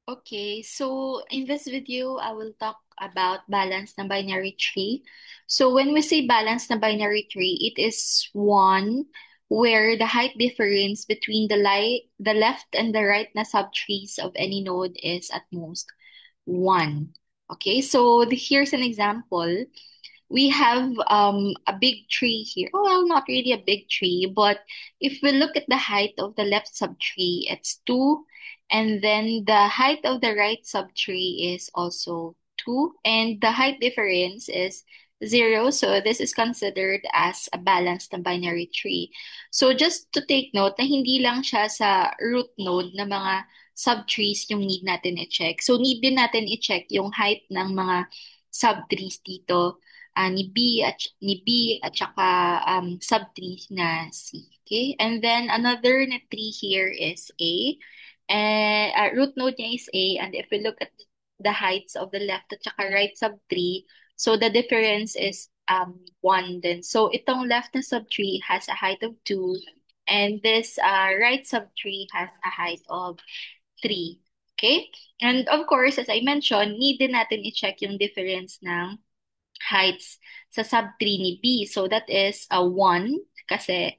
Okay, so in this video, I will talk about balance na binary tree. So when we say balance na binary tree, it is one where the height difference between the left and the right na subtrees of any node is at most one. Okay, so here's an example. We have a big tree here. Oh, well, not really a big tree, but if we look at the height of the left subtree, it's 2. And then the height of the right subtree is also 2. And the height difference is 0. So this is considered as a balanced na binary tree. So just to take note na hindi lang siya sa root node na mga subtrees yung need natin i-check. So need din natin i-check yung height ng mga subtrees dito ni B at saka sub-tree na C. Okay? And then another na tree here is A. And root node niya is A. And if we look at the heights of the left at saka right sub-tree, so the difference is 1 then. So itong left na sub-tree has a height of 2 and this right sub-tree has a height of 3. Okay? And of course, as I mentioned, need din natin i-check yung difference ng heights sa sub-tree ni B. So that is a 1 kasi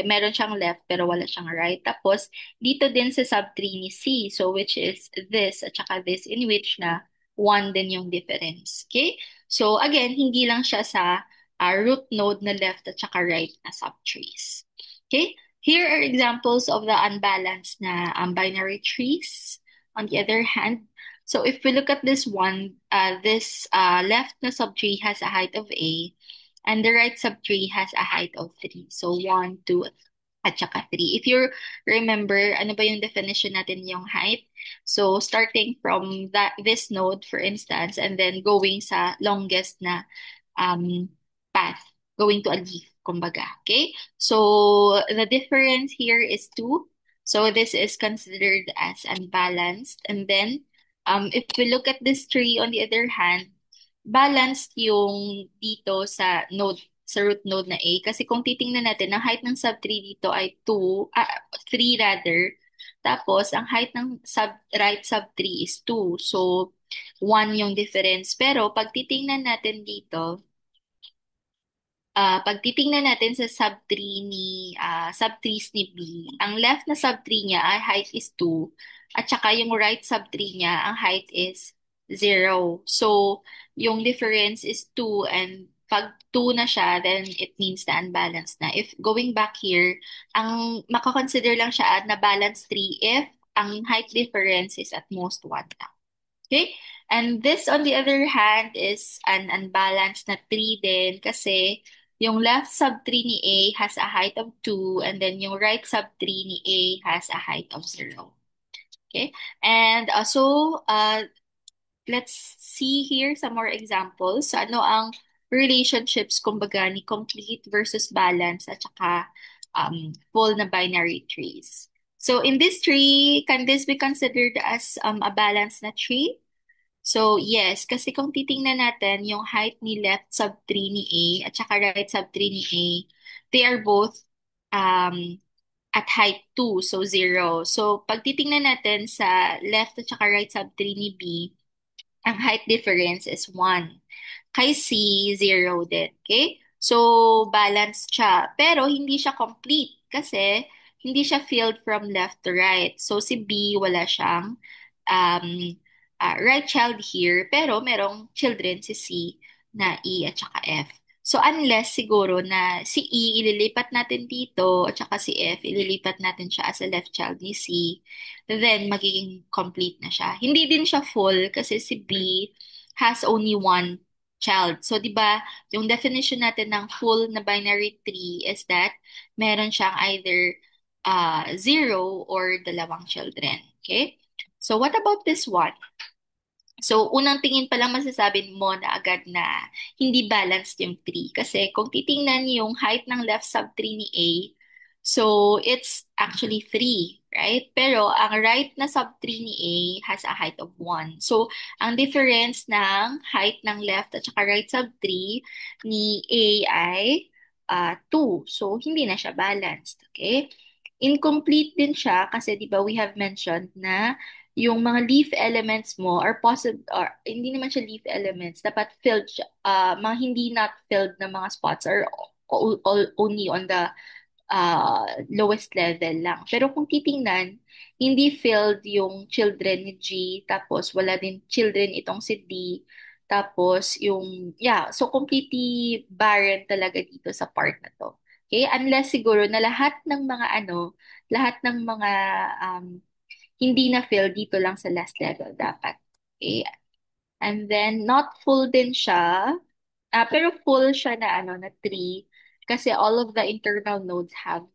meron siyang left pero wala siyang right. Tapos dito din sa sub-tree ni C. So which is this at saka this in which na 1 din yung difference. Okay? So again, hindi lang siya sa root node na left at saka right na subtrees. Okay? Here are examples of the unbalanced na binary trees. On the other hand, so if we look at this one, this left na subtree has a height of A, and the right subtree has a height of 3. So 1, 2, at saka 3. If you remember, ano ba yung definition natin yung height? So starting from this node, for instance, and then going sa longest na um, path, going to a leaf, kumbaga. Okay? So the difference here is 2. So this is considered as unbalanced. And then if we look at this tree, on the other hand, balanced yung dito sa root node na A. Kasi kung titingnan natin, ang height ng sub-tree dito ay 3 rather. Tapos, ang height ng right sub-tree is 2. So, 1 yung difference. Pero, pag titingnan natin sa subtrees ni B, ang left na subtree niya ay height is 2 at saka yung right subtree niya ang height is 0. So, yung difference is 2 and pag 2 na siya, then it means na unbalanced na. If going back here, ang makakonsider lang siya na balanced tree if ang height difference is at most 1 lang. Okay? And this, on the other hand, is an unbalanced na tree din kasi yung left subtree ni A has a height of 2 and then yung right subtree ni A has a height of 0. Okay? And let's see here some more examples. So, ano ang relationships, kumbaga, ni complete versus balance at saka full na binary trees. So, in this tree, can this be considered as a balanced na tree? So, yes, kasi kung titingnan natin yung height ni left sub-tree ni A at saka right sub-tree ni A, they are both um, at height 2, so 0. So, pag titingnan natin sa left at saka right sub-tree ni B, ang height difference is 1. Kay C, 0 din. Okay? So, balanced siya. Pero, hindi siya complete kasi hindi siya filled from left to right. So, si B, wala siyang um, right child here. Pero, merong children si C na E at saka F. So, unless siguro na si E ililipat natin dito at saka si F ililipat natin siya as a left child ni C, then magiging complete na siya. Hindi din siya full kasi si B has only one child. So, di ba, yung definition natin ng full na binary tree is that meron siyang either zero or dalawang children. Okay? So, what about this one? So, unang tingin pa lang masasabi mo na agad na hindi balanced yung tree. Kasi kung titingnan yung height ng left subtree ni A, so it's actually 3, right? Pero ang right na subtree ni A has a height of 1. So, ang difference ng height ng left at saka right subtree ni A ay 2. So, hindi na siya balanced, okay? Incomplete din siya kasi 'di ba we have mentioned na yung mga leaf elements mo are possible or hindi naman siya leaf elements, dapat filled siya. Mga hindi not filled na mga spots are only on the lowest level lang. Pero kung titingnan, hindi filled yung children ni G, tapos wala din children itong si D, tapos yung, yeah, so completely barren talaga dito sa part na to. Okay? Unless siguro na lahat ng mga um, hindi na filled dito lang sa last level dapat. Okay? And then, not full din siya. Pero full siya na na tree kasi all of the internal nodes have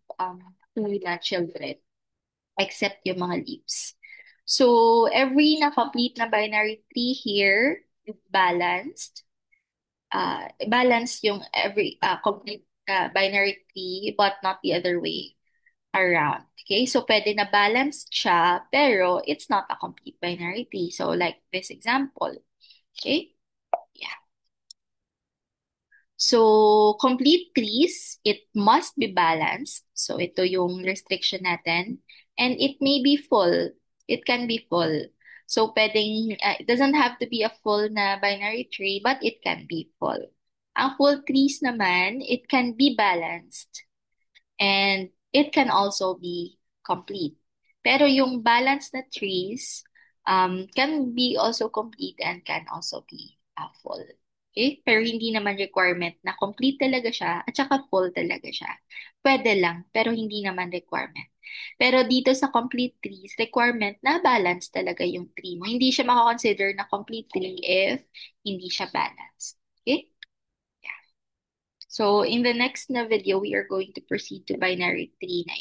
two na children except yung mga leaves. So every na complete na binary tree here is balanced. Balanced yung every complete binary tree but not the other way around. Okay? So pwede na balanced siya pero it's not a complete binary tree. So like this example. Okay? Yeah. So, complete trees, it must be balanced. So, ito yung restriction natin. And it may be full. It can be full. So, it doesn't have to be a full na binary tree, but it can be full. Ang full trees naman, it can be balanced. And it can also be complete. Pero yung balanced na trees can be also complete and can also be full. Okay? Pero hindi naman requirement na complete talaga siya at saka full talaga siya. Pwede lang, pero hindi naman requirement. Pero dito sa complete trees, requirement na balance talaga yung tree mo. Hindi siya makakonsider na complete tree if hindi siya balanced. Okay? So in the next na video, we are going to proceed to binary tree na